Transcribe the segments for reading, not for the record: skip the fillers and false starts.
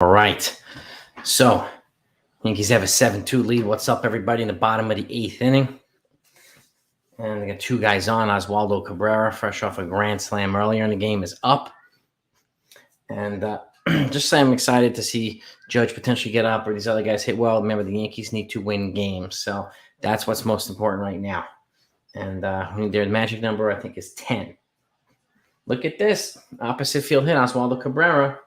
All right. So, Yankees have a 7-2 lead. What's up, everybody, in the bottom of the 8th inning? And they got two guys on. Oswaldo Cabrera, fresh off a grand slam earlier in the game, is up. And just say I'm excited to see Judge potentially get up or these other guys hit well. Remember, the Yankees need to win games. So that's what's most important right now. And their magic number, I think, is 10. Look at this. Opposite field hit, Oswaldo Cabrera.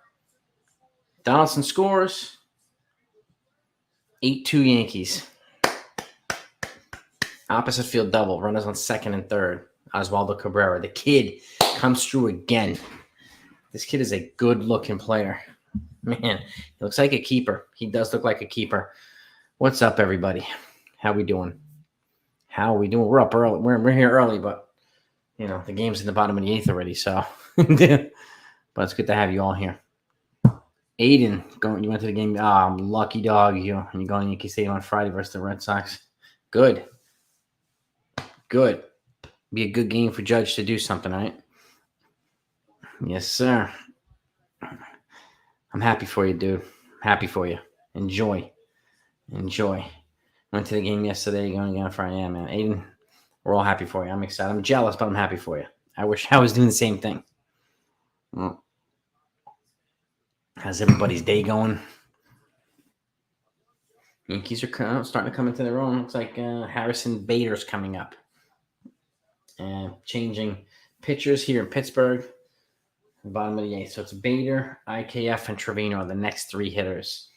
Donaldson scores. 8-2 Yankees. Opposite field double. Runners on second and third. Oswaldo Cabrera. The kid comes through again. This kid is a good-looking player. Man, he looks like a keeper. He does look like a keeper. What's up, everybody? How we doing? How are we doing? We're up early. We're here early, but, the game's in the bottom of the 8th already, so. But it's good to have you all here. Aiden, you went to the game. Lucky dog. You're going to Yankee Stadium on Friday versus the Red Sox. Good. Be a good game for Judge to do something, right? Yes, sir. I'm happy for you, dude. Happy for you. Enjoy. Went to the game yesterday. Going again on Friday. Yeah, man. Aiden, we're all happy for you. I'm excited. I'm jealous, but I'm happy for you. I wish I was doing the same thing. Well, how's everybody's day going? Yankees are starting to come into their own. Looks like Harrison Bader's coming up. And changing pitchers here in Pittsburgh. Bottom of the 8th. So it's Bader, IKF, and Trevino are the next three hitters.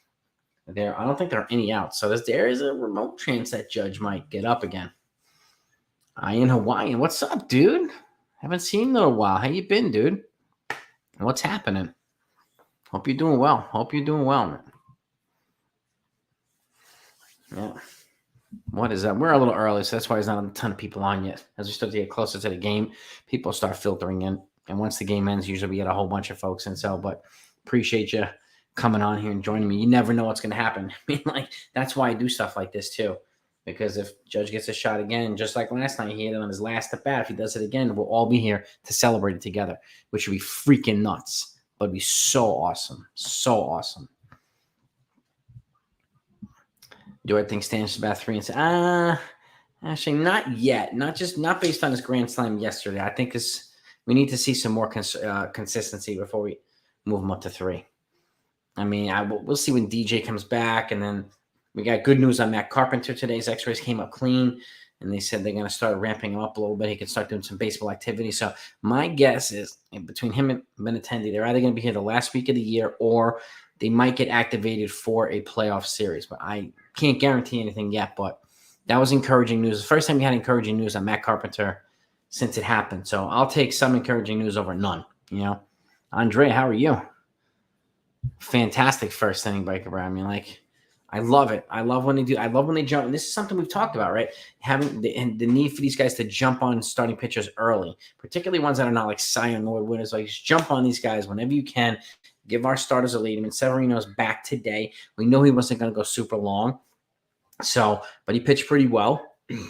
There, I don't think there are any outs. So there is a remote chance that Judge might get up again. Ian Hawaiian, what's up, dude? Haven't seen you in a while. How you been, dude? What's happening? Hope you're doing well. Man. Yeah. What is that? We're a little early, so that's why there's not a ton of people on yet. As we start to get closer to the game, people start filtering in. And once the game ends, usually we get a whole bunch of folks in. So, but appreciate you coming on here and joining me. You never know what's going to happen. That's why I do stuff like this too. Because if Judge gets a shot again, just like last night, he hit it on his last at bat. If he does it again, we'll all be here to celebrate it together, which would be freaking nuts. But it'd be so awesome. So awesome. Do I think Stan's about 3 and 6? Actually, not yet. Not based on his grand slam yesterday. I think we need to see some more consistency before we move him up to 3. I mean, we'll see when DJ comes back, and then we got good news on Matt Carpenter today. His X-rays came up clean, and they said they're going to start ramping him up a little bit. He can start doing some baseball activity. So my guess is between him and Benintendi, they're either going to be here the last week of the year, or they might get activated for a playoff series. But I can't guarantee anything yet. But that was encouraging news. The first time we had encouraging news on Matt Carpenter since it happened. So I'll take some encouraging news over none. Andre, how are you? Fantastic first inning breaker. I mean, I love it. I love when they do. I love when they jump. And this is something we've talked about, right? Having the need for these guys to jump on starting pitchers early, particularly ones that are not like Cy Young Award winners. Just jump on these guys whenever you can. Give our starters a lead. I mean, Severino's back today. We know he wasn't going to go super long. But he pitched pretty well.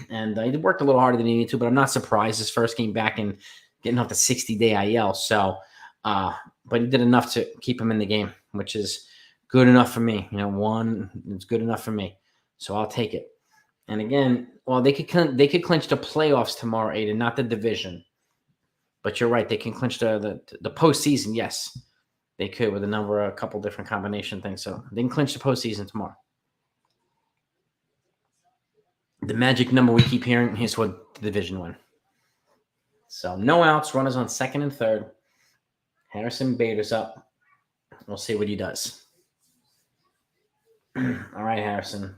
And he worked a little harder than he needed to, but I'm not surprised. His first game back and getting off the 60-day IL. So, but he did enough to keep him in the game, which is good enough for me. One is good enough for me. So I'll take it. And again, they could clinch the playoffs tomorrow, Aiden, not the division. But you're right. They can clinch the postseason. Yes, they could with a couple different combination things. So they can clinch the postseason tomorrow. The magic number we keep hearing is what the division win. So no outs, runners on second and third. Harrison Bader's up. We'll see what he does. All right, Harrison.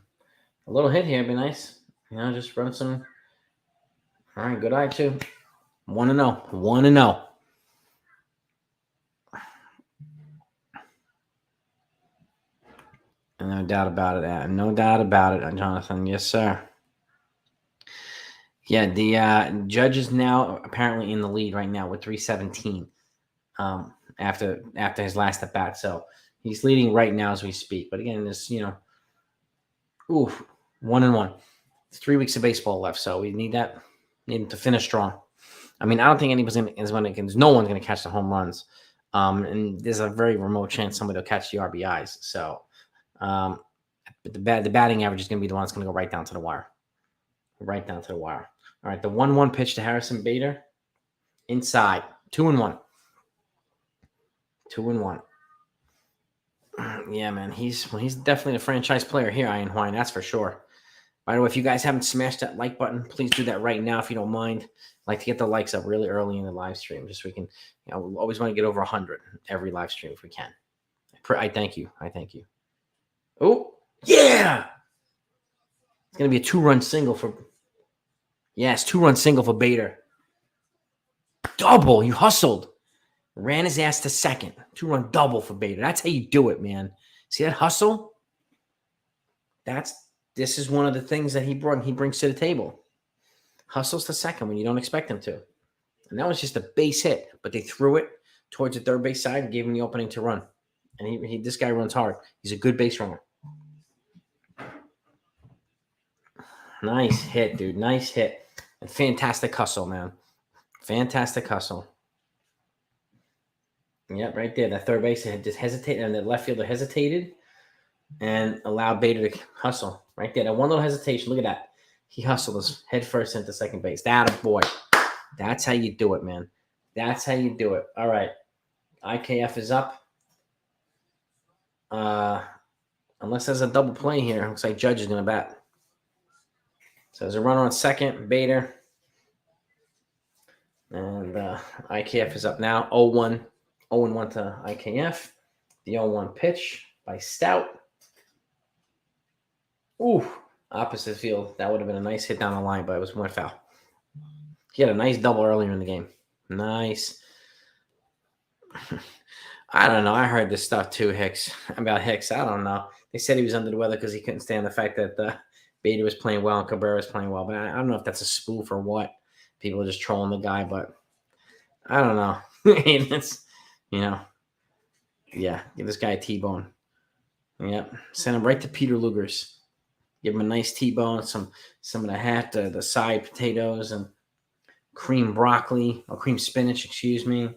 A little hit here would be nice. Just run some. All right, good eye too. 1-0. 1-0. No doubt about it. No doubt about it, Jonathan. Yes, sir. Yeah, the Judge is now apparently in the lead right now with 317 after his last at bat. So he's leading right now as we speak. But again, this 1-1. It's 3 weeks of baseball left, so we need him to finish strong. I mean, I don't think no one's going to catch the home runs. And there's a very remote chance somebody will catch the RBIs. So, but the batting average is going to be the one that's going to go right down to the wire. Right down to the wire. All right, the 1-1 pitch to Harrison Bader. Inside. 2-1. 2-1. Yeah, man. He's definitely a franchise player here, Ian Hwine. That's for sure. By the way, if you guys haven't smashed that like button, please do that right now if you don't mind. I'd like to get the likes up really early in the live stream, just so we can, we always want to get over 100 every live stream if we can. I thank you. Oh, yeah! It's going to be a 2-run single for, yes, 2-run single for Bader. Double. You hustled. Ran his ass to second. 2-run double for Bader. That's how you do it, man. See that hustle? This is one of the things that he brings to the table. Hustles to second when you don't expect him to. And that was just a base hit, but they threw it towards the third base side and gave him the opening to run. And this guy runs hard. He's a good base runner. Nice hit, dude. Nice hit. And fantastic hustle, man. Fantastic hustle. Yep, right there. That third baseman just hesitated, and the left fielder hesitated and allowed Bader to hustle. Right there. That one little hesitation. Look at that. He hustled his head first into second base. That a boy. That's how you do it, man. That's how you do it. All right. IKF is up. Unless there's a double play here. Looks like Judge is going to bat. So there's a runner on second, Bader. And IKF is up now. 0-1 to IKF. The 0-1 pitch by Stout. Ooh, opposite field. That would have been a nice hit down the line, but it was more foul. He had a nice double earlier in the game. Nice. I don't know. I heard this stuff too, about Hicks. I don't know. They said he was under the weather because he couldn't stand the fact that Bader was playing well and Cabrera was playing well. But I don't know if that's a spoof or what. People are just trolling the guy, but I don't know. It's, yeah, give this guy a T-bone. Yep, send him right to Peter Luger's. Give him a nice T-bone, some of the side potatoes and cream broccoli or cream spinach, excuse me,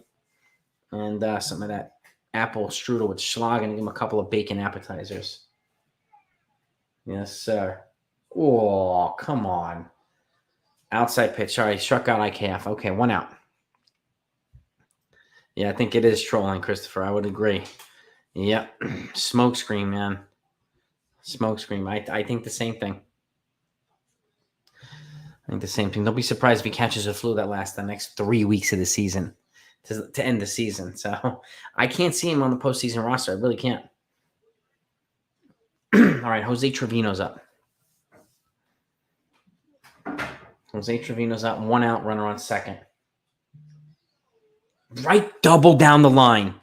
and some of that apple strudel with schlag, and give him a couple of bacon appetizers. Yes, sir. Oh, come on. Outside pitch. Sorry, struck out IKF. Okay, 1 out. Yeah, I think it is trolling, Christopher. I would agree. Yep. Smoke screen, man. Smoke screen. I think the same thing. Don't be surprised if he catches a flu that lasts the next 3 weeks of the season to end the season. So I can't see him on the postseason roster. I really can't. All right, Jose Trevino's up. 1 out, runner on second. Right, double down the line.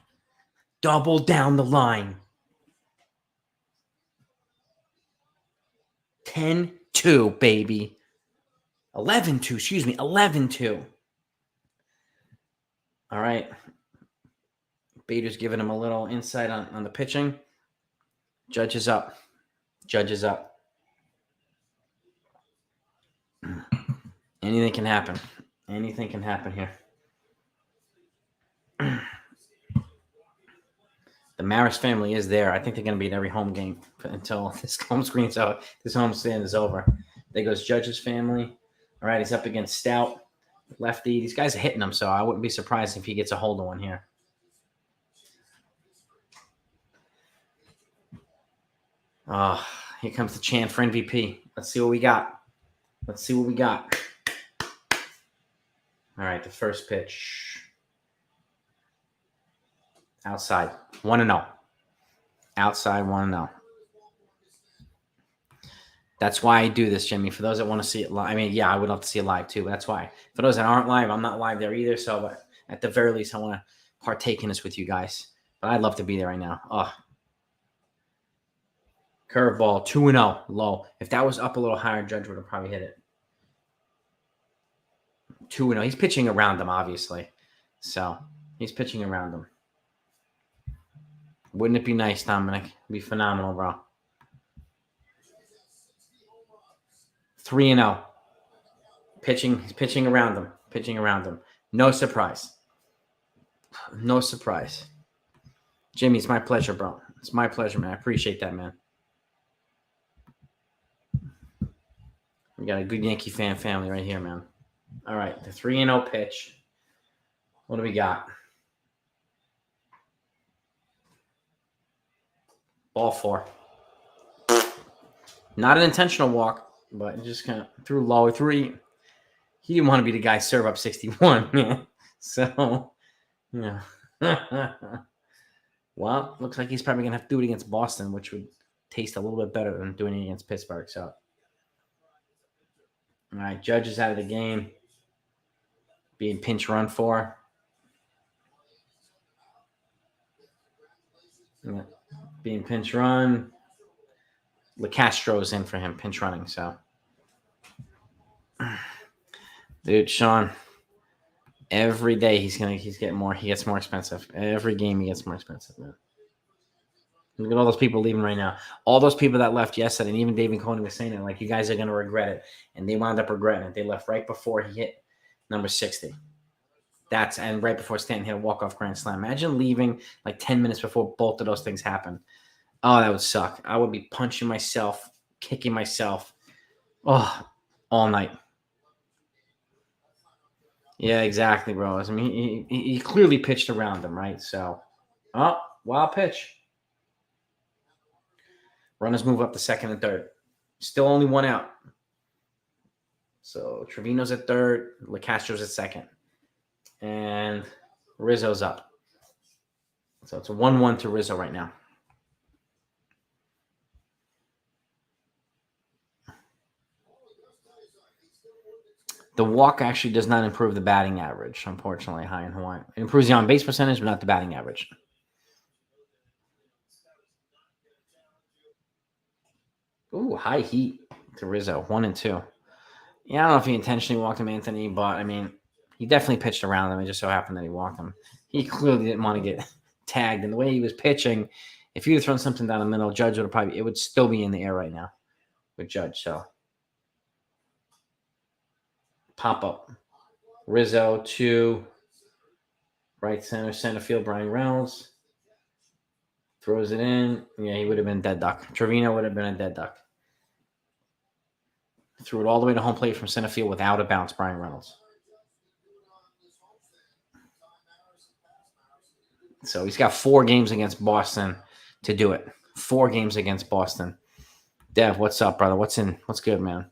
10-2, baby. 11-2, excuse me, 11-2. All right. Bader's giving him a little insight on the pitching. Judge is up. Anything can happen. Anything can happen here. The Maris family is there. I think they're going to be at every home game until this homestand is over. There goes Judge's family. All right, he's up against Stout, lefty. These guys are hitting him, so I wouldn't be surprised if he gets a hold of one here. Oh, here comes the chant for MVP. Let's see what we got. All right, the first pitch. Outside. 1-0. Outside 1-0. That's why I do this, Jimmy. For those that want to see it live. I mean, yeah, I would love to see it live too, but that's why. For those that aren't live, I'm not live there either. So, but at the very least, I want to partake in this with you guys. But I'd love to be there right now. Oh. Curveball, 2-0, low. If that was up a little higher, Judge would have probably hit it. 2-0. He's pitching around them, obviously. So, he's pitching around them. Wouldn't it be nice, Dominic? It'd be phenomenal, bro. 3-0. He's pitching around them. No surprise. No surprise. Jimmy, it's my pleasure, bro. It's my pleasure, man. I appreciate that, man. We got a good Yankee fan family right here, man. All right, the 3-0 pitch. What do we got? Ball 4. Not an intentional walk, but just kind of threw low. He didn't want to be the guy serve up 61, man. So, yeah. Well, looks like he's probably going to have to do it against Boston, which would taste a little bit better than doing it against Pittsburgh. So, all right, Judge is out of the game. Being pinch run for. Yeah. Being pinch run. LeCastro's in for him, pinch running. So, dude, Sean, every day he gets more expensive. Every game he gets more expensive, man. Look at all those people leaving right now. All those people that left yesterday, and even David Coney was saying it, like, you guys are going to regret it. And they wound up regretting it. They left right before he hit number 60. And right before Stanton hit a walk-off grand slam. Imagine leaving like 10 minutes before both of those things happen. Oh, that would suck. I would be punching myself, kicking myself, all night. Yeah, exactly, bro. I mean, he clearly pitched around them, right? So, wild pitch. Runners move up to second and third. Still only one out. So Trevino's at third, LeCastro's at second, and Rizzo's up. So it's a 1-1 to Rizzo right now. The walk actually does not improve the batting average, unfortunately, high in Hawaii. It improves the on-base percentage, but not the batting average. Ooh, high heat to Rizzo, 1-2. Yeah, I don't know if he intentionally walked him, Anthony, but, I mean, he definitely pitched around him. It just so happened that he walked him. He clearly didn't want to get tagged. And the way he was pitching, if he would have thrown something down the middle, Judge it would still be in the air right now with Judge. So, pop up. Rizzo to right center field, Brian Reynolds. Throws it in. Yeah, he would have been dead duck. Trevino would have been a dead duck. Threw it all the way to home plate from center field without a bounce, Brian Reynolds. So he's got 4 games against Boston to do it. 4 games against Boston. Dev, what's up, brother? What's good, man?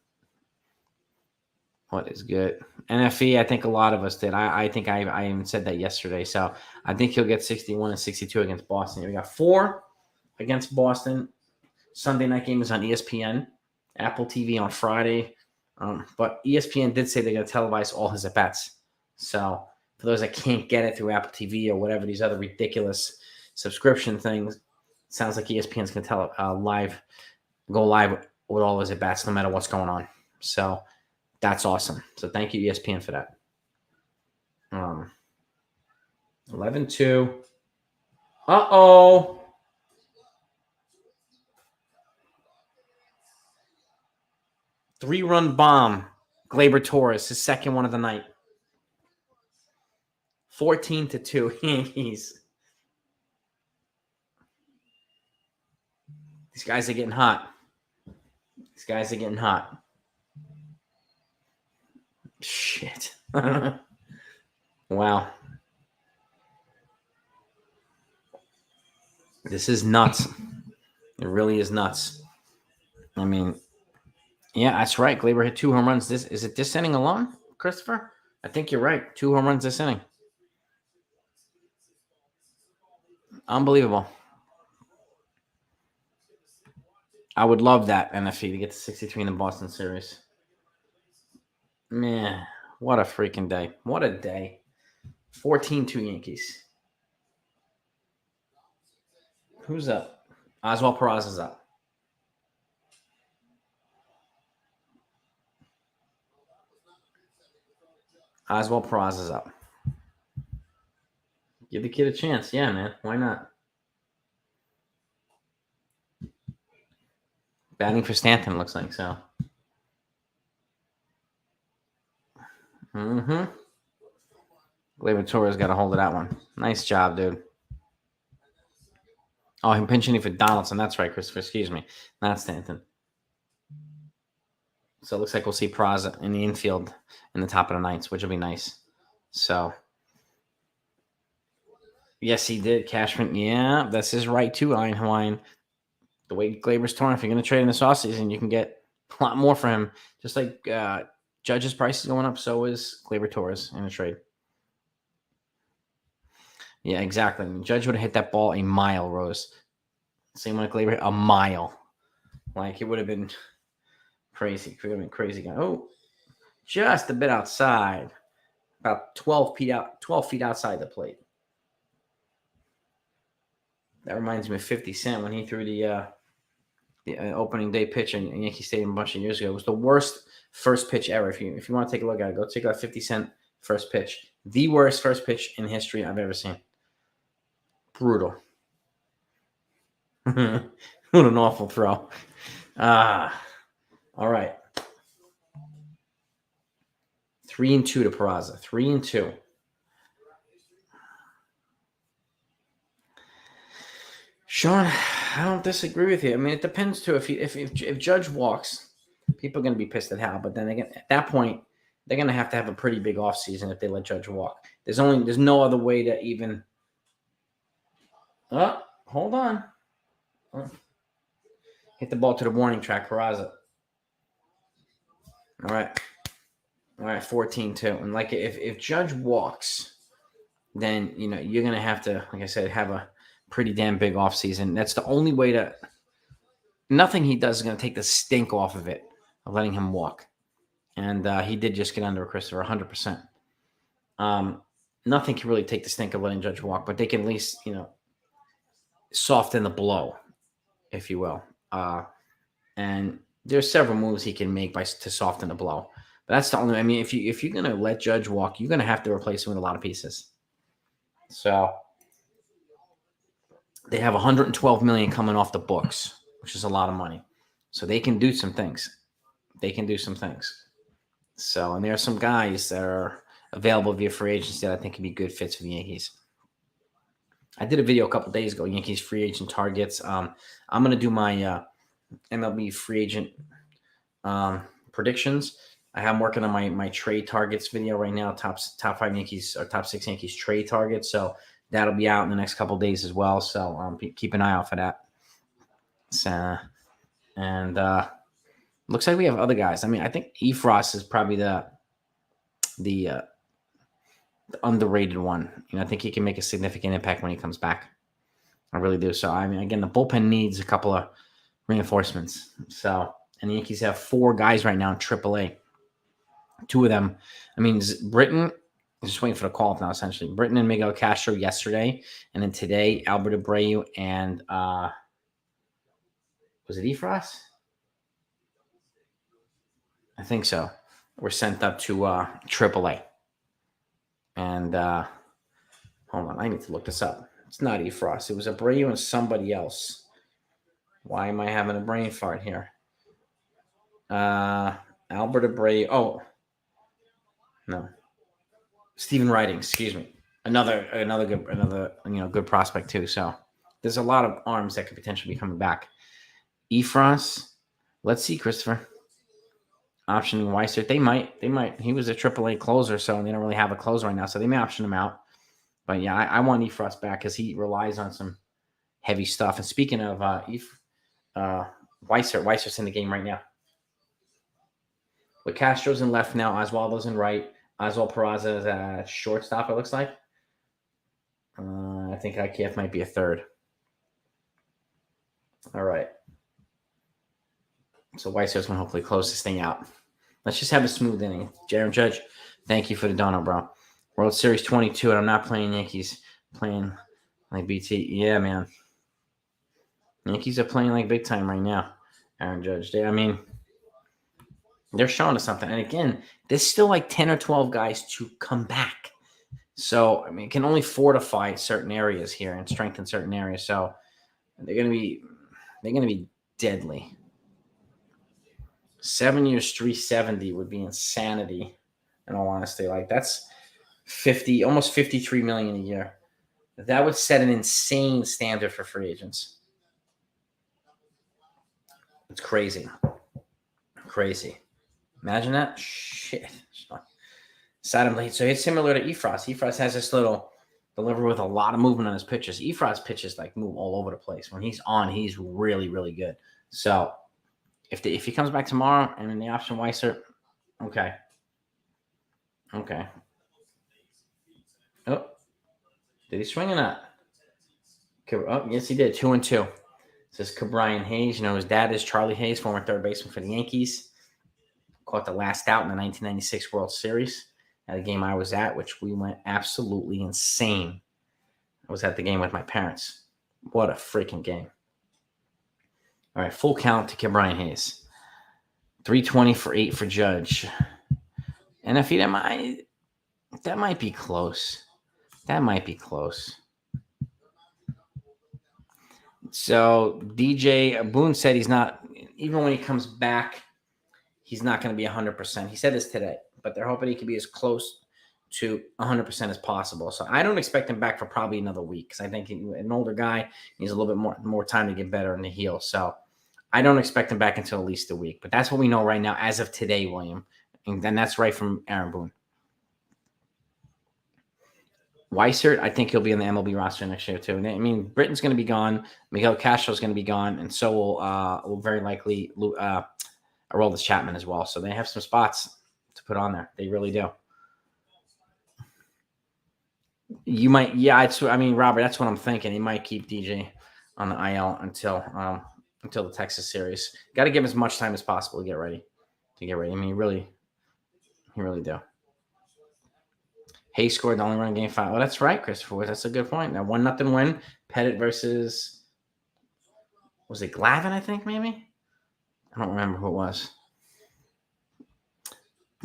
What is good? NFE, I think a lot of us did. I think I even said that yesterday. So I think he'll get 61 and 62 against Boston. We got 4 against Boston. Sunday night game is on ESPN, Apple TV on Friday. But ESPN did say they're going to televise all his at-bats. So for those that can't get it through Apple TV or whatever, these other ridiculous subscription things, sounds like ESPN's going to go live with all his at-bats no matter what's going on. So that's awesome. So thank you, ESPN, for that. 11-2. Uh-oh. Three-run bomb. Gleyber Torres, his second one of the night. 14-2 Yankees. These guys are getting hot. Shit. Wow. This is nuts. It really is nuts. I mean, yeah, that's right. Gleyber hit 2 home runs. Is it this inning alone, Christopher? I think you're right. 2 home runs this inning. Unbelievable. I would love that, NFE, to get to 63 in the Boston series. Man, what a freaking day. What a day. 14-2 Yankees. Who's up? Oswald Peraza's up. Oswald Peraza's up. Give the kid a chance. Yeah, man. Why not? Batting for Stanton, looks like so. Gleyber Torres got a hold of that one. Nice job, dude. Oh, I'm pinching for Donaldson. That's right, Christopher. Excuse me. Not Stanton. So it looks like we'll see Peraza in the infield in the top of the ninth, which will be nice. So, yes, he did. Cashman, yeah, that's his right too, Iron Hawaiian. The way Gleyber's torn, if you're going to trade in this offseason, you can get a lot more for him. Just like Judge's price is going up, so is Gleyber Torres in a trade. Yeah, exactly. Judge would have hit that ball a mile, Rose. Same with Gleyber, a mile. Like, it would have been crazy. It would have been crazy. Oh, just a bit outside. About 12 feet outside the plate. That reminds me of 50 Cent when he threw the opening day pitch in Yankee Stadium a bunch of years ago. It was the worst first pitch ever. If you want to take a look at it, go check out 50 Cent first pitch. The worst first pitch in history I've ever seen. Brutal. What an awful throw. All right. 3-2 to Peraza. 3-2. Sean, I don't disagree with you. I mean, it depends too. If Judge walks, people are going to be pissed at Hal. But then again, at that point, they're going to have a pretty big offseason if they let Judge walk. There's no other way to even. Oh, hold on. Oh. Hit the ball to the warning track, Peraza. All right, 14-2. And like if Judge walks, then you're going to have to, like I said, have a pretty damn big offseason. That's the only way to. Nothing he does is going to take the stink off of it, of letting him walk. And he did just get under Christopher 100%. Nothing can really take the stink of letting Judge walk, but they can at least, soften the blow, if you will. And there's several moves he can make to soften the blow. But that's the only. I mean, if you're going to let Judge walk, you're going to have to replace him with a lot of pieces. So they have $112 million coming off the books, which is a lot of money. So they can do some things. So, and there are some guys that are available via free agency that I think could be good fits for the Yankees. I did a video a couple days ago, Yankees free agent targets. I'm going to do my MLB free agent predictions. I'm working on my trade targets video right now, top 5 Yankees or top 6 Yankees trade targets. So that'll be out in the next couple days as well. So keep an eye out for that. So, and looks like we have other guys. I mean, I think ERUPT is probably the underrated one. I think he can make a significant impact when he comes back. I really do. So, I mean, again, the bullpen needs a couple of reinforcements. So, and the Yankees have 4 guys right now in AAA. 2 of them, I mean, Britton, just waiting for the call up now, essentially. Britton and Miguel Castro yesterday. And then today, Albert Abreu and, was it ERUPT? I think so. Were sent up to AAA. And hold on, I need to look this up. It's not ERUPT. It was Abreu and somebody else. Why am I having a brain fart here? Albert Abreu. Oh, no. Stephen Riding. Excuse me. Another good prospect too. So there's a lot of arms that could potentially be coming back. ERUPT. Let's see, Christopher. Optioning Weissert. They might. He was a AAA closer, so they don't really have a closer right now, so they may option him out. But yeah, I want ERUPT back because he relies on some heavy stuff. And speaking of Weissert's in the game right now. With Castro's in left now, Oswaldo's in right. Oswald Peraza is a shortstop, it looks like. I think IKF might be a third. All right. So Weissert's going to hopefully close this thing out. Let's just have a smooth inning. Jaron Judge, thank you for the donut, bro. World Series 22, and I'm not playing Yankees. Playing like BT. Yeah, man. Yankees are playing like big time right now. Aaron Judge. They're showing us something. And again, there's still like 10 or 12 guys to come back. So, I mean, it can only fortify certain areas here and strengthen certain areas. So they're going to be deadly. 7 years, 370 would be insanity. In all honesty, like that's almost 53 million a year. That would set an insane standard for free agents. It's crazy. Crazy. Imagine that. Shit. Saddam Late. So it's similar to Efros. Efros has this little delivery with a lot of movement on his pitches. Efros pitches like move all over the place. When he's on, he's really, really good. So if he comes back tomorrow and in the option Weiser, okay. Oh, did he swing or not? Oh, yes, he did. 2-2. This is Brian Hayes. You know, his dad is Charlie Hayes, former third baseman for the Yankees. Caught the last out in the 1996 World Series at a game I was at, which we went absolutely insane. I was at the game with my parents. What a freaking game. All right, full count to Brian Hayes. 320 for 8 for Judge. And if he that might be close. That might be close. So DJ Boone said he's not, even when he comes back, he's not going to be 100%. He said this today, but they're hoping he can be as close to 100% as possible. So I don't expect him back for probably another week because I think an older guy needs a little bit more time to get better in the heel. So I don't expect him back until at least a week. But that's what we know right now as of today, William. And then that's right from Aaron Boone. Weissert, I think he'll be in the MLB roster next year too. I mean, Britton's going to be gone. Miguel Castro's going to be gone, and so will very likely Aroldis Chapman as well. So they have some spots to put on there. They really do. You might, Robert, that's what I'm thinking. He might keep DJ on the IL until the Texas series. Got to give him as much time as possible to get ready. I mean, he really do. Hayes scored the only run in Game 5. Oh, that's right, Christopher. That's a good point. Now 1-0 win. Pettit versus, was it Glavin? I think maybe. I don't remember who it was.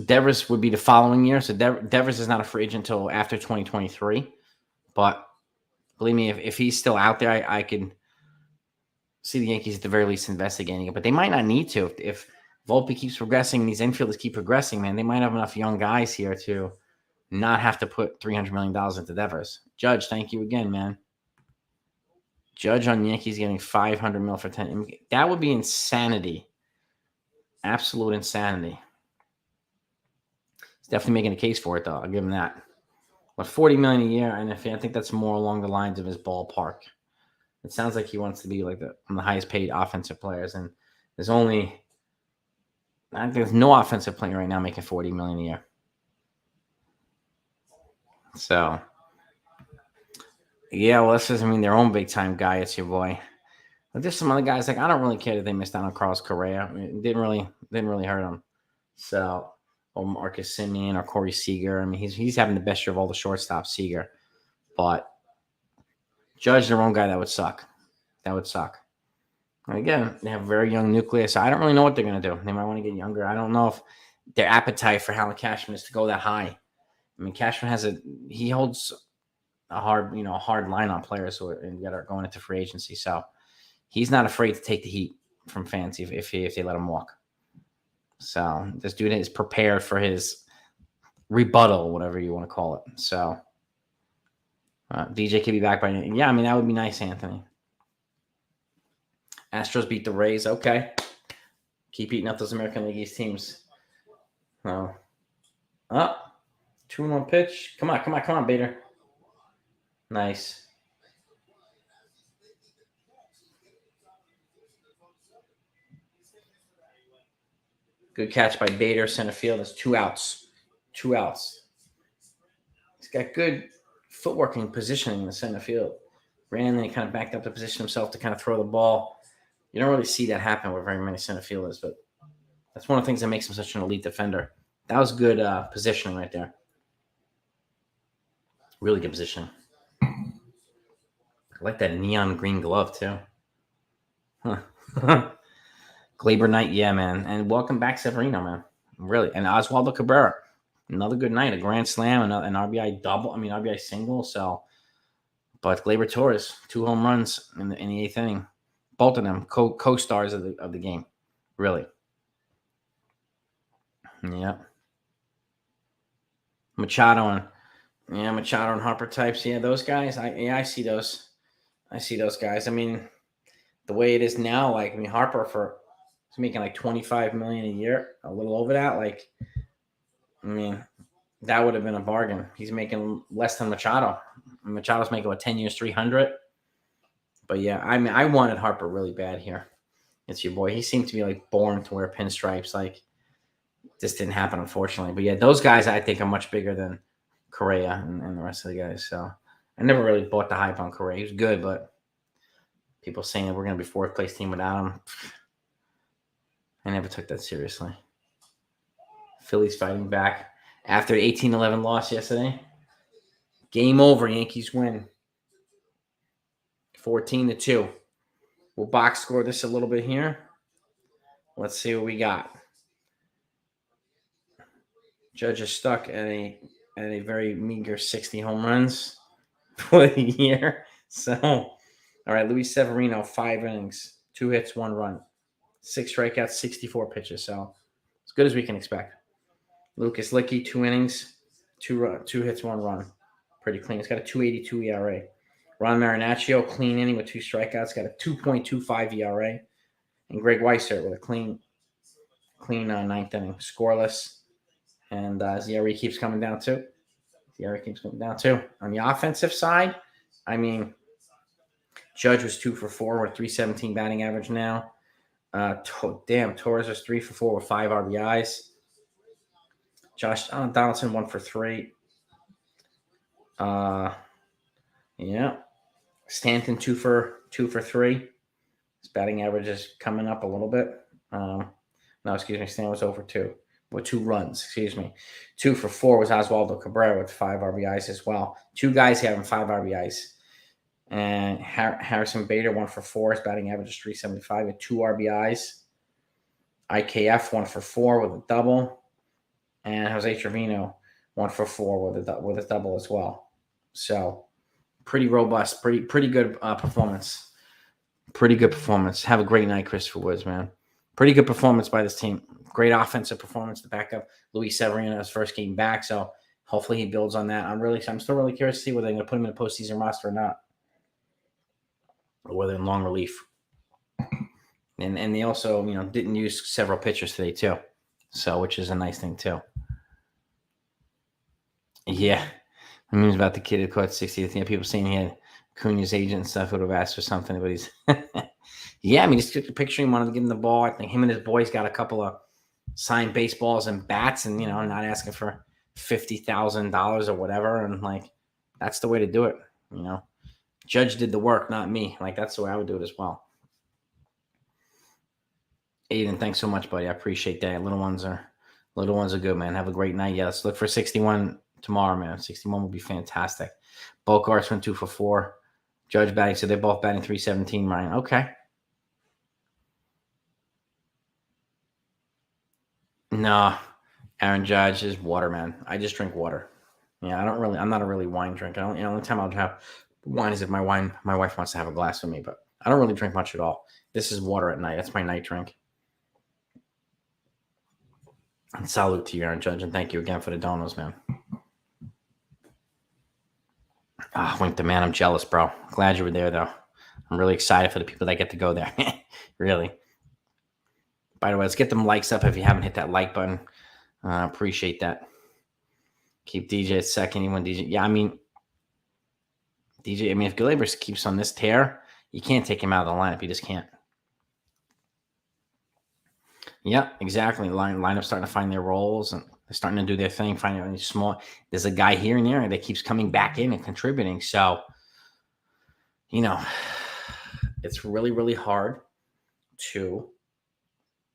Devers would be the following year. So Devers is not a free agent until after 2023. But believe me, if he's still out there, I can see the Yankees at the very least investigating it. But they might not need to. If Volpe keeps progressing and these infielders keep progressing, man, they might have enough young guys here to not have to put $300 million into Devers. Judge, thank you again, man. Judge on Yankees getting $500 million for 10. That would be insanity. Absolute insanity. He's definitely making a case for it, though. I'll give him that. But $40 million a year, and I think that's more along the lines of his ballpark. It sounds like he wants to be like one of the highest paid offensive players, and there's no offensive player right now making $40 million a year. So, yeah, well, this doesn't mean their own big-time guy. It's your boy. But there's some other guys, like, I don't really care that they missed out on Carlos Correa. I mean, it didn't really hurt them. So, or Marcus Semien or Corey Seager. I mean, he's having the best year of all the shortstops, Seager. But Judge, their own guy, that would suck. And again, they have a very young nucleus. So I don't really know what they're going to do. They might want to get younger. I don't know if their appetite for Howard Cashman is to go that high. I mean, Cashman he holds a hard line on players that are going into free agency. So he's not afraid to take the heat from fans if they let him walk. So this dude is prepared for his rebuttal, whatever you want to call it. So DJ could be back by then. Yeah, I mean, that would be nice, Anthony. Astros beat the Rays. Okay. Keep eating up those American League East teams. 2-1 pitch. Come on, Bader. Nice. Good catch by Bader, center field. That's 2 outs. He's got good footwork and positioning in the center field. Ran and then he kind of backed up to position himself to kind of throw the ball. You don't really see that happen with very many center fielders, but that's one of the things that makes him such an elite defender. That was good positioning right there. Really good positioning. I like that neon green glove, too. Glaber Knight, yeah, man. And welcome back, Severino, man. Really. And Oswaldo Cabrera. Another good night. A grand slam, an RBI double. RBI single. So, but Glaber Torres, 2 home runs in the 8th inning. Both of them co-stars of the game. Really. Yeah. Machado Yeah, Machado and Harper types. Yeah, those guys. I see those. I see those guys. I mean, the way it is now, like, I mean, Harper he's making like 25 million a year, a little over that. Like, I mean, that would have been a bargain. He's making less than Machado. Machado's making 10 years, 300. But yeah, I mean, I wanted Harper really bad here. It's your boy. He seemed to be like born to wear pinstripes. Like, this didn't happen, unfortunately. But yeah, those guys I think are much bigger than Correa and the rest of the guys. So I never really bought the hype on Correa. He was good, but people saying that we're going to be fourth place team without him, I never took that seriously. Phillies fighting back after the 18-11 loss yesterday. Game over. Yankees win 14-2. We'll box score this a little bit here. Let's see what we got. Judge is stuck at a very meager 60 home runs for the year. So, all right, Luis Severino, 5 innings, 2 hits, 1 run, 6 strikeouts, 64 pitches. So, as good as we can expect. Lucas Licky, 2 innings, 2 hits, 1 run. Pretty clean. He's got a 2.82 ERA. Ron Marinaccio, clean inning with 2 strikeouts, got a 2.25 ERA. And Greg Weissert with a clean ninth inning, scoreless. And ERA keeps coming down too. On the offensive side, I mean, Judge was 2 for 4 with 317 batting average now. Torres was 3 for 4 with 5 RBIs. Josh Donaldson 1 for 3. Yeah. Stanton 2 for 3. His batting average is coming up a little bit. Stanton was over 2 with 2 runs. 2 for 4 was Oswaldo Cabrera with 5 RBIs as well. 2 guys having 5 RBIs. And Harrison Bader 1 for 4. His batting average is 375 with 2 RBIs. IKF 1 for 4 with a double. And Jose Trevino 1 for 4 with a double as well. So pretty robust, pretty good performance. Pretty good performance. Have a great night, Christopher Woods, man. Pretty good performance by this team. Great offensive performance to back up Luis Severino's first game back. So hopefully he builds on that. I'm still really curious to see whether they're going to put him in the postseason roster or not, or whether in long relief. And they also, didn't use several pitchers today too. So, which is a nice thing too. Yeah. I mean, it was about the kid who caught 60th. People saying he had Acuña's agent and stuff would have asked for something, but he's yeah, I mean, just took a picture. He wanted to give him the ball. I think him and his boys got a couple of signed baseballs and bats, and not asking for $50,000 or whatever. And that's the way to do it. Judge did the work, not me. That's the way I would do it as well. Aiden, thanks so much, buddy. I appreciate that. Little ones are good, man. Have a great night. Yeah, let's look for 61 tomorrow, man. 61 will be fantastic. Bogarts went 2 for 4. Judge batting, so they're both batting 317, Ryan. Okay. No, Aaron Judge is water, man. I just drink water. Yeah, I'm not a really wine drinker. The only time I'll have wine is if my wife wants to have a glass with me, but I don't really drink much at all. This is water at night. That's my night drink. And salute to you, Aaron Judge, and thank you again for the donos, man. Wink the man. I'm jealous, bro. Glad you were there, though. I'm really excited for the people that get to go there. Really. By the way, let's get them likes up if you haven't hit that like button. Appreciate that. Keep DJ at second. You want DJ? Yeah, I mean, DJ. I mean, if Galabras keeps on this tear, you can't take him out of the lineup. You just can't. Yeah, exactly. Lineup's starting to find their roles, and they're starting to do their thing. Finding any small. There's a guy here and there that keeps coming back in and contributing. So, it's really, really hard to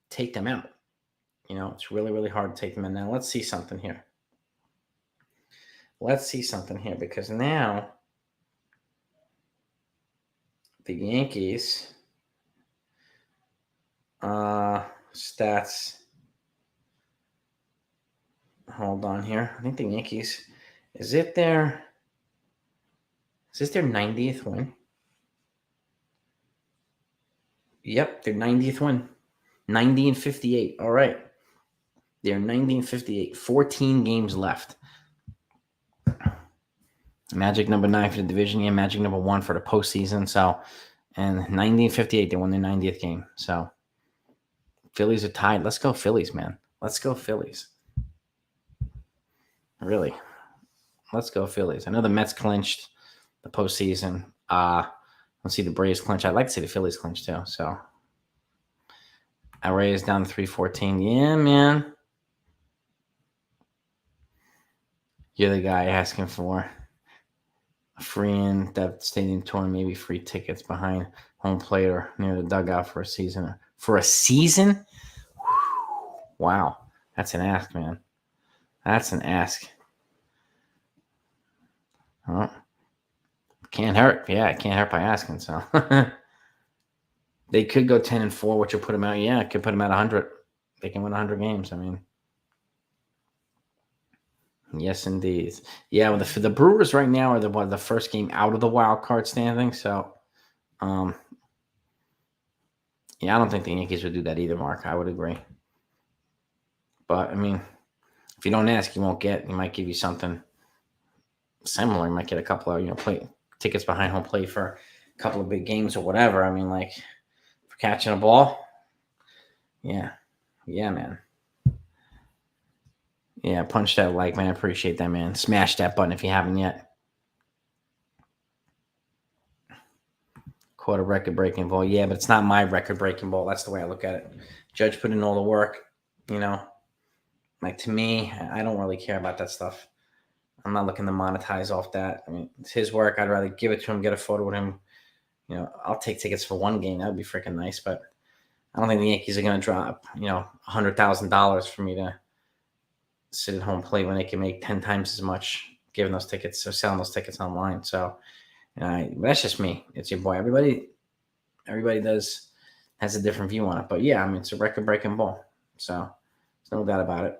take them out. It's really, really hard to take them in. Now, let's see something here. Because now the Yankees stats. Hold on here. I think the Yankees, is this their 90th win? Yep, their 90th win. 90-58. All right. They're 90-58. 14 games left. Magic number 9 for the division game. Magic number 1 for the postseason. So, and 1958, they won their 90th game. So, Phillies are tied. Let's go Phillies, man. Let's go Phillies. Really. Let's go Phillies. I know the Mets clinched the postseason. Let's see the Braves clinch. I'd like to see the Phillies clinch too. So, Rays down to 314. Yeah, man. You're the guy asking for a free in that stadium tour, maybe free tickets behind home plate or near the dugout for a season. For a season? Wow. That's an ask, man. That's an ask. Well, can't hurt. Yeah, it can't hurt by asking. So they could go 10-4, which will put them out. Yeah, it could put them at 100. They can win 100 games. I mean, yes, indeed. Yeah, well, the Brewers right now are the first game out of the wild card standing. So, yeah, I don't think the Yankees would do that either, Mark. I would agree. But I mean, if you don't ask, you won't get. You might give you something similar. You might get a couple of play tickets behind home plate for a couple of big games or whatever. I mean, like for catching a ball. Yeah, man. Yeah, punch that like, man. I appreciate that, man. Smash that button if you haven't yet. Caught a record-breaking ball. Yeah, but it's not my record-breaking ball. That's the way I look at it. Judge put in all the work, Like, to me, I don't really care about that stuff. I'm not looking to monetize off that. I mean, it's his work. I'd rather give it to him, get a photo with him. I'll take tickets for one game. That would be freaking nice. But I don't think the Yankees are going to drop, $100,000 for me to sit at home plate when they can make 10 times as much giving those tickets or selling those tickets online. So that's just me. It's your boy. Everybody has a different view on it. But yeah, I mean, it's a record-breaking ball. So there's no doubt about it.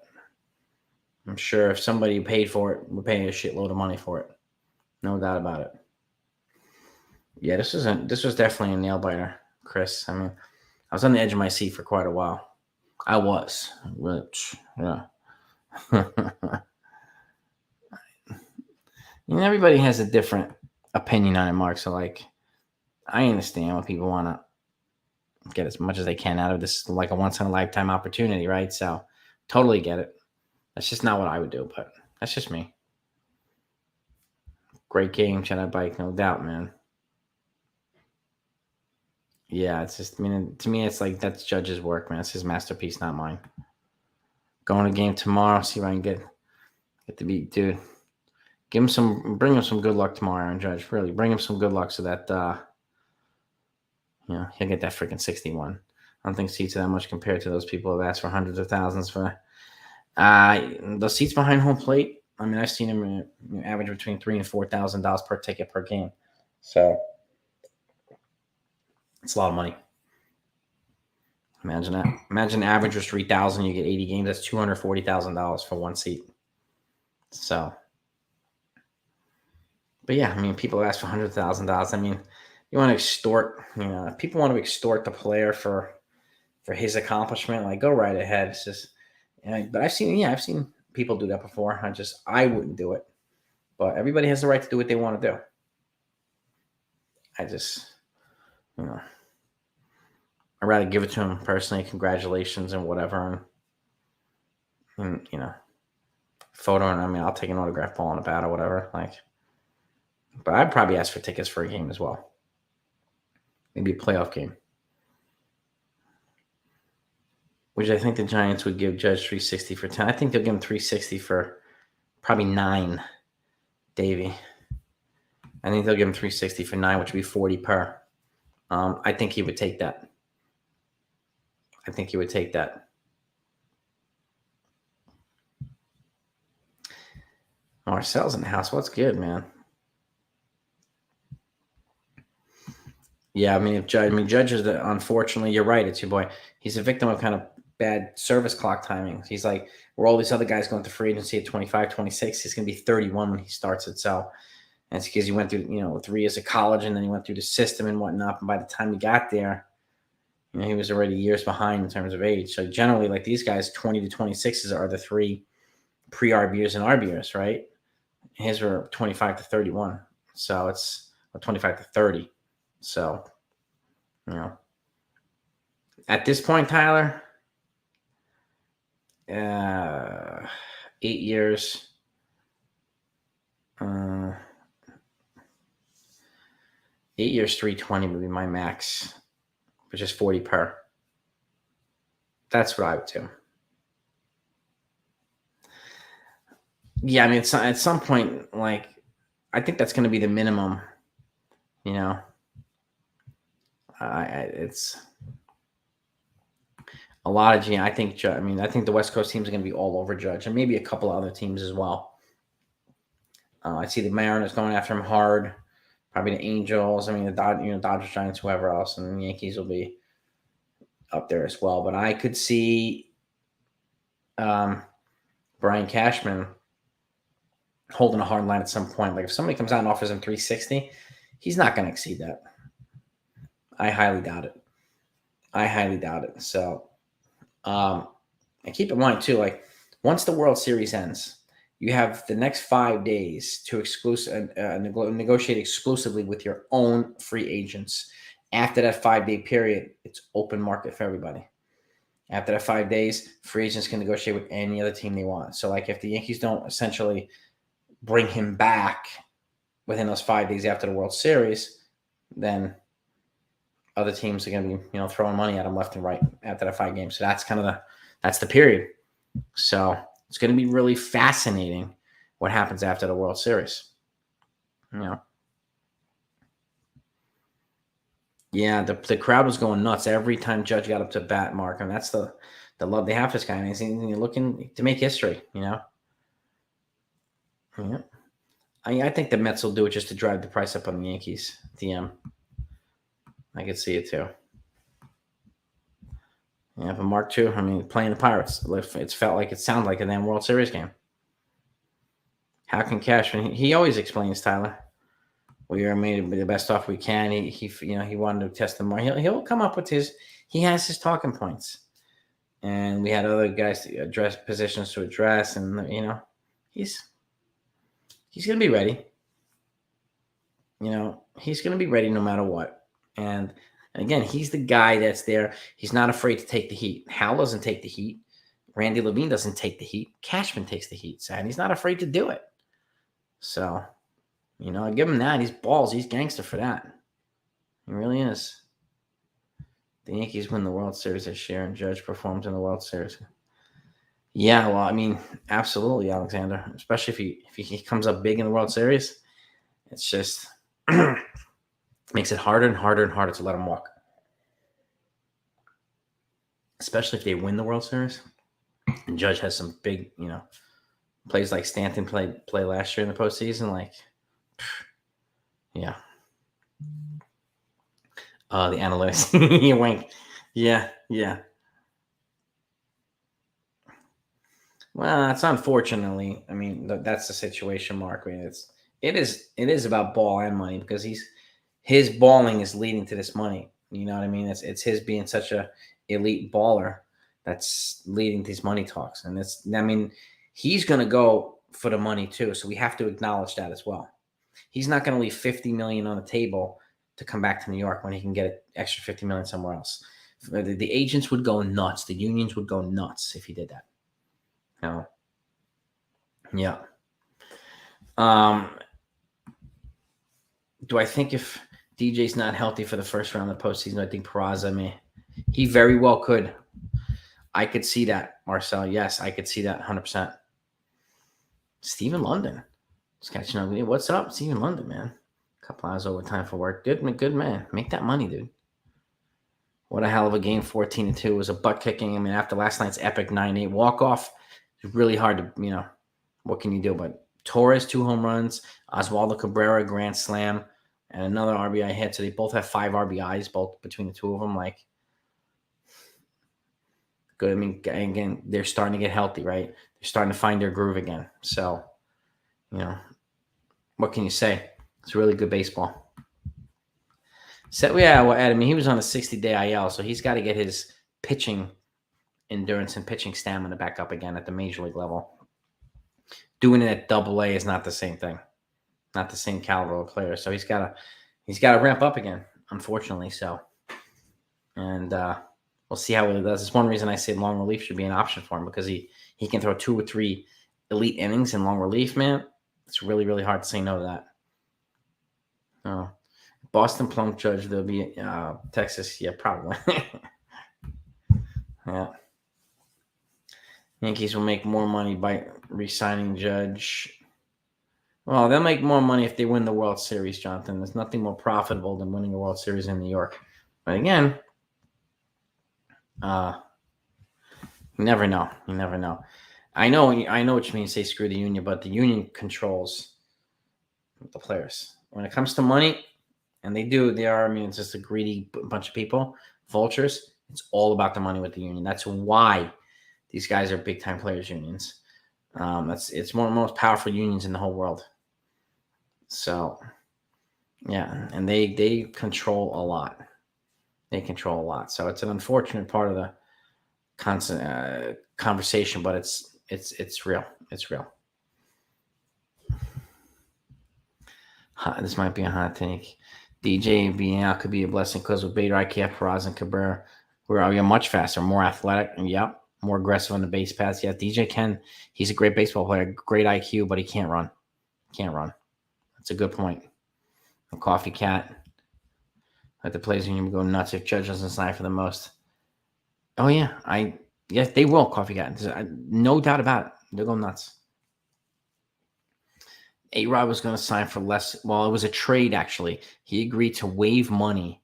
I'm sure if somebody paid for it, would pay a shitload of money for it. No doubt about it. Yeah, this was definitely a nail biter, Chris. I mean, I was on the edge of my seat for quite a while. I was, which, yeah. Everybody has a different opinion on it, Mark. So, like, I understand when people want to get as much as they can out of this, like a once-in-a-lifetime opportunity, right? So, totally get it. That's just not what I would do, but that's just me. Great game, Jedi Bike, no doubt, man. Yeah, it's just, to me, it's like that's Judge's work, man. It's his masterpiece, not mine. Going to game tomorrow, see if I can get to beat, dude. Bring him some good luck tomorrow, Aaron Judge. Really, bring him some good luck so that, he'll get that freaking 61. I don't think seats are that much compared to those people who have asked for hundreds of thousands for the seats behind home plate. I mean, I've seen them average between $3,000 and $4,000 per ticket per game. So it's a lot of money. Imagine that. Imagine average was $3,000. You get 80 games. That's $240,000 for one seat. So, but yeah, I mean, people ask for $100,000. I mean, you want to extort. If people want to extort the player for his accomplishment, like go right ahead. It's just. But I've seen people do that before. I wouldn't do it. But everybody has the right to do what they want to do. I'd rather give it to him personally. Congratulations and whatever. And photo. And I mean, I'll take an autograph ball on a bat or whatever. But I'd probably ask for tickets for a game as well. Maybe a playoff game. Which I think the Giants would give Judge 360 for 10. I think they'll give him 360 for probably 9, Davey. I think they'll give him 360 for 9, which would be 40 per. I think he would take that. Marcel's in the house. What's good, man? Yeah, I mean, Judge is unfortunately, you're right. It's your boy. He's a victim of kind of bad service clock timing. He's like, where all these other guys going to free agency at 25, 26, he's going to be 31 when he starts it. So, and it's because he went through, 3 years of college and then he went through the system and whatnot. And by the time he got there, he was already years behind in terms of age. So generally, like these guys, 20 to 26s are the 3 pre-RBers and RBers, right? His were 25-31. So it's 25-30. So, at this point, Tyler, 8 years. 8 years, 320 would be my max, which is 40 per. That's what I would do. Yeah, I mean, at some point, like, I think that's going to be the minimum. It's a lot of G. I think the West Coast teams are going to be all over Judge, and maybe a couple of other teams as well. I see the Mariners going after him hard. Probably the Angels. I mean, the Dodgers, Giants, whoever else, and the Yankees will be up there as well. But I could see Brian Cashman holding a hard line at some point. Like if somebody comes out and offers him 360, he's not going to exceed that. I highly doubt it. So, and keep in mind too, like once the World Series ends, you have the next 5 days to negotiate exclusively with your own free agents. After that 5-day period, it's open market for everybody. After that 5 days, free agents can negotiate with any other team they want. So, like if the Yankees don't essentially bring him back within those 5 days after the World Series, then other teams are going to be, throwing money at him left and right after that 5 games. So that's the period. So it's going to be really fascinating what happens after the World Series. Yeah, the crowd was going nuts every time Judge got up to bat, Mark, and that's the love they have for this guy. And he's looking to make history. Yeah. I think the Mets will do it just to drive the price up on the Yankees. DM. I could see it too. Yeah, but Mark too. I mean, playing the Pirates, it sounded like a damn World Series game. How can Cashman? He always explains, Tyler. We are made the best off we can. He wanted to test them more. He'll come up with he has his talking points, and we had other guys to address positions to address, and he's gonna be ready. He's gonna be ready no matter what. And again, he's the guy that's there. He's not afraid to take the heat. Hal doesn't take the heat. Randy Levine doesn't take the heat. Cashman takes the heat, and he's not afraid to do it. So, I give him that. He's balls. He's gangster for that. He really is. The Yankees win the World Series this year, and Judge performs in the World Series. Yeah, well, I mean, absolutely, Alexander. Especially if he comes up big in the World Series, it's just makes it harder and harder and harder to let him walk. Especially if they win the World Series. And Judge has some big, plays like Stanton play last year in the postseason. Like, yeah. The analytics. You wink. Yeah. Well, that's unfortunately. I mean, that's the situation, Mark. I mean, it is about ball and money because his balling is leading to this money. You know what I mean? It's his being such a elite baller that's leading these money talks, and he's going to go for the money too. So we have to acknowledge that as well. He's not going to leave $50 million on the table to come back to New York when he can get an extra $50 million somewhere else. The agents would go nuts. The unions would go nuts if he did that. Yeah. Do I think if DJ's not healthy for the first round of the postseason, I think Peraza he very well could. I could see that, Marcel. Yes, I could see that 100%. Stephen London. Just catching up with you. What's up, Stephen London, man? Couple hours overtime for work. Good man. Make that money, dude. What a hell of a game. 14-2. It was a butt kicking. I mean, after last night's epic 9-8 walk-off, it's really hard to, what can you do? But Torres, 2 home runs. Oswaldo Cabrera, grand slam. And another RBI hit. So they both have 5 RBIs, both between the two of them. Like, good. I mean, again, they're starting to get healthy, right? They're starting to find their groove again. So, what can you say? It's really good baseball. So, yeah, well, Ed, I mean, he was on a 60-day IL, so he's got to get his pitching endurance and pitching stamina back up again at the major league level. Doing it at Double A is not the same thing, not the same caliber of player. So he's got to ramp up again, unfortunately. So, and we'll see how he does. It's one reason I say long relief should be an option for him, because he can throw 2 or 3 elite innings in long relief, man. It's really, really hard to say no to that. Oh, Boston Plum Judge, there'll be Texas. Yeah, probably. Yeah. Yankees will make more money by re-signing Judge. Well, they'll make more money if they win the World Series, Jonathan. There's nothing more profitable than winning a World Series in New York. But again, you never know. You never know. I know what you mean. Say screw the union, but the union controls the players. When it comes to money, and they are. I mean, it's just a greedy bunch of people, vultures. It's all about the money with the union. That's why these guys are big time players unions. It's one of the most powerful unions in the whole world. So, yeah, and they control a lot. They control a lot. So it's an unfortunate part of the constant conversation, but it's real. It's real. This might be a hot take. DJ being out could be a blessing because with Bader, IKF, Peraza, and Cabrera, we're much faster, more athletic, and more aggressive on the base paths. Yeah, DJ he's a great baseball player, great IQ, but he can't run. That's a good point. A Coffee Cat. Let the players union go nuts if Judge doesn't sign for the most. Oh yeah, yes they will. Coffee Cat, no doubt about it. They'll go nuts. A-Rod was going to sign for less. Well, it was a trade, actually. He agreed to waive money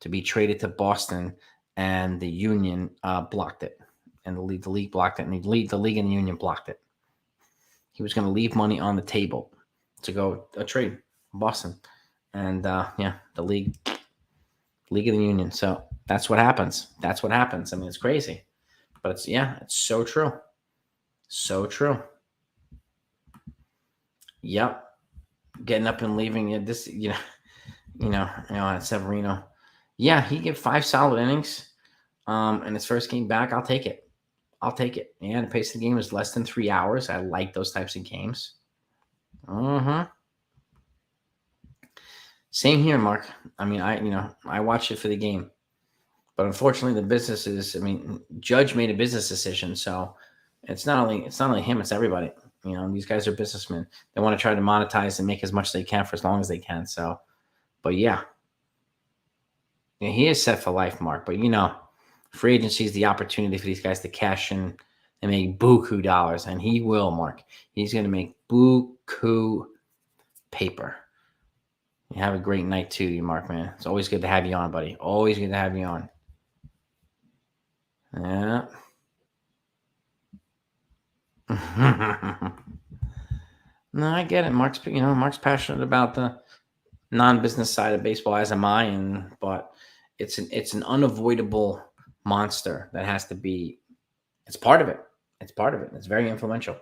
to be traded to Boston, and the union blocked it. And the league blocked it, and the league and the union blocked it. He was going to leave money on the table to go a trade Boston. And, the league and the union. So that's what happens. I mean, it's crazy. But it's so true. So true. Yep. Getting up and leaving Severino. Yeah, he gave 5 solid innings. In his first game back, I'll take it. Yeah, the pace of the game is less than 3 hours. I like those types of games. Same here, Mark. I mean, I watch it for the game. But unfortunately, the business is, Judge made a business decision, so it's not only him, it's everybody. These guys are businessmen. They want to try to monetize and make as much as they can for as long as they can. So, but yeah, he is set for life, Mark. But free agency is the opportunity for these guys to cash in and make buku dollars, and he will, Mark. He's going to make buku paper. You have a great night too, you Mark, man. It's always good to have you on, buddy. Always good to have you on. Yeah. No, I get it. Mark's passionate about the non-business side of baseball, as am I, but it's an unavoidable monster that has to be. It's part of it. It's very influential.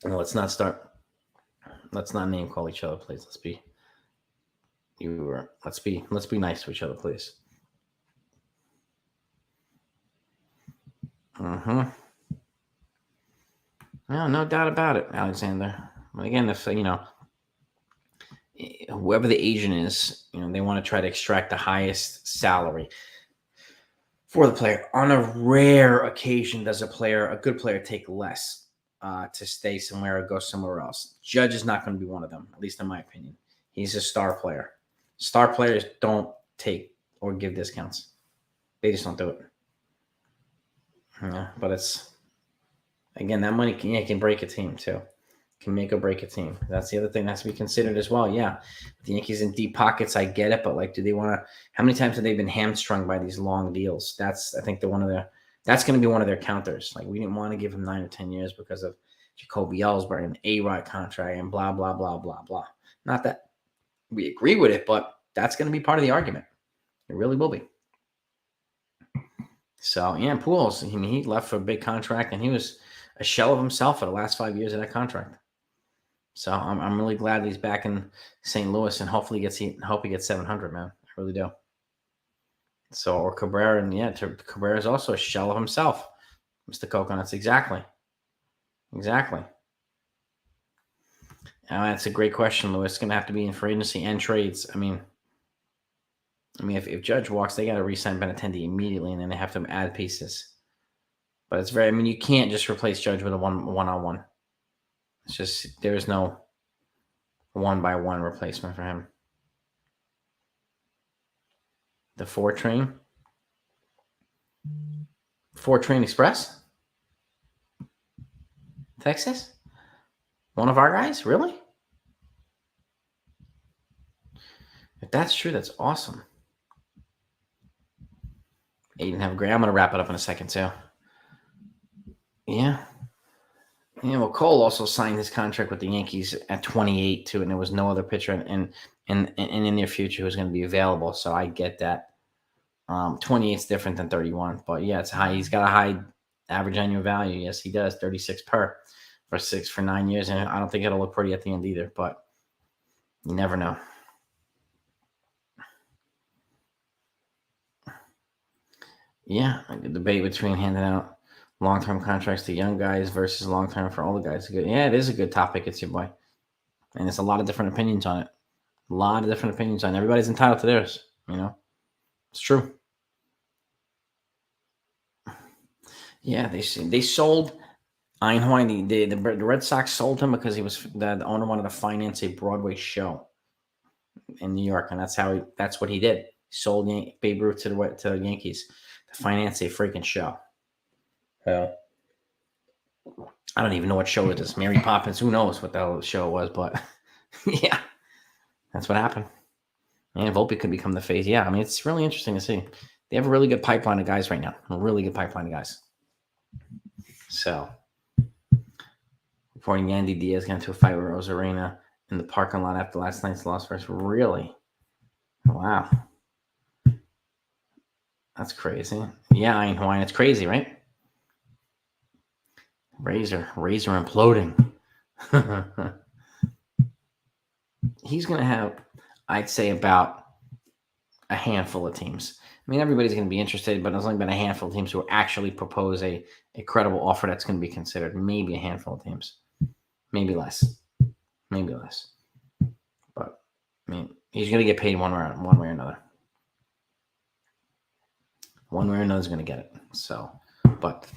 And let's not name call each other, please. Let's be nice to each other, please. No doubt about it, Alexander. But again, if whoever the agent is, they want to try to extract the highest salary for the player. On a rare occasion, does a good player take less to stay somewhere or go somewhere else? Judge is not going to be one of them, at least in my opinion. He's a star player. Star players don't take or give discounts. They just don't do it. Yeah, but it's, again, that money can break a team too. Can make or break a team. That's the other thing that has to be considered as well. Yeah, the Yankees in deep pockets, I get it, but do they want to? How many times have they been hamstrung by these long deals? That's going to be one of their counters. We didn't want to give him 9 or 10 years because of Jacoby Ellsbury and A-Rod contract and blah blah blah blah blah. Not that we agree with it, but that's going to be part of the argument. It really will be. So yeah, Pujols, he left for a big contract, and he was a shell of himself for the last 5 years of that contract. So I'm really glad that he's back in St. Louis, and hopefully he gets 700, man. I really do. So, or Cabrera, and Cabrera is also a shell of himself. Mr. Coconuts. Exactly. That's a great question, Lewis. It's going to have to be in free agency and trades. I mean, if Judge walks, they got to re-sign Benintendi immediately, and then they have to add pieces. But it's very. You can't just replace Judge with a one-on-one. It's just there's no one-by-one replacement for him. The 4 train Express, Texas. One of our guys, really? If that's true, that's awesome. 8.5 grand. I'm gonna wrap it up in a second too. Yeah. Well, Cole also signed his contract with the Yankees at 28 too, and there was no other pitcher in the near future who's going to be available. So I get that. 28 is different than 31, but yeah, it's high. He's got a high average annual value. Yes, he does. 36 per for 9 years, and I don't think it'll look pretty at the end either. But you never know. Yeah, a good debate between handing out long-term contracts to young guys versus long-term for older guys. Yeah, it is a good topic. It's your boy. And there's a lot of different opinions on it. Everybody's entitled to theirs, It's true. Yeah, they sold Einhorn. The Red Sox sold him because he was the owner wanted to finance a Broadway show in New York, and that's what he did. He sold Babe Ruth to the Yankees to finance a freaking show. Well, I don't even know what show it is. Mary Poppins. Who knows what the hell the show was? But yeah, that's what happened. And Volpe could become the face. Yeah, it's really interesting to see. They have a really good pipeline of guys right now. So, reporting Yandy Diaz got into a fight with Rosarena in the parking lot after last night's loss versus. Really? Wow. That's crazy. Yeah, Einhorn. It's crazy, right? Razor imploding. He's going to have, I'd say, about a handful of teams. Everybody's going to be interested, but there's only been a handful of teams who actually propose a credible offer that's going to be considered. Maybe a handful of teams. Maybe less. But, he's going to get paid one way or another. One way or another is going to get it. So, but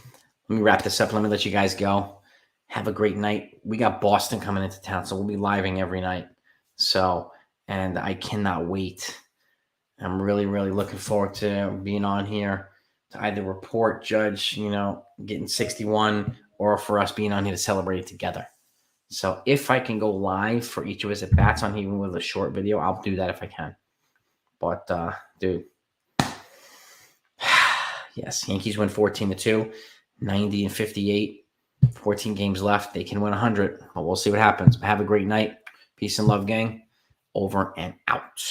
let me wrap this up. Let me let you guys go. Have a great night. We got Boston coming into town, so we'll be living every night. So, and I cannot wait. I'm really, really looking forward to being on here to either report Judge, getting 61, or for us being on here to celebrate it together. So if I can go live for each of us at bats on, even with a short video, I'll do that if I can. But, dude. Yes, Yankees win 14-2, 90-58, 14 games left. They can win 100, but we'll see what happens. Have a great night. Peace and love, gang. Over and out.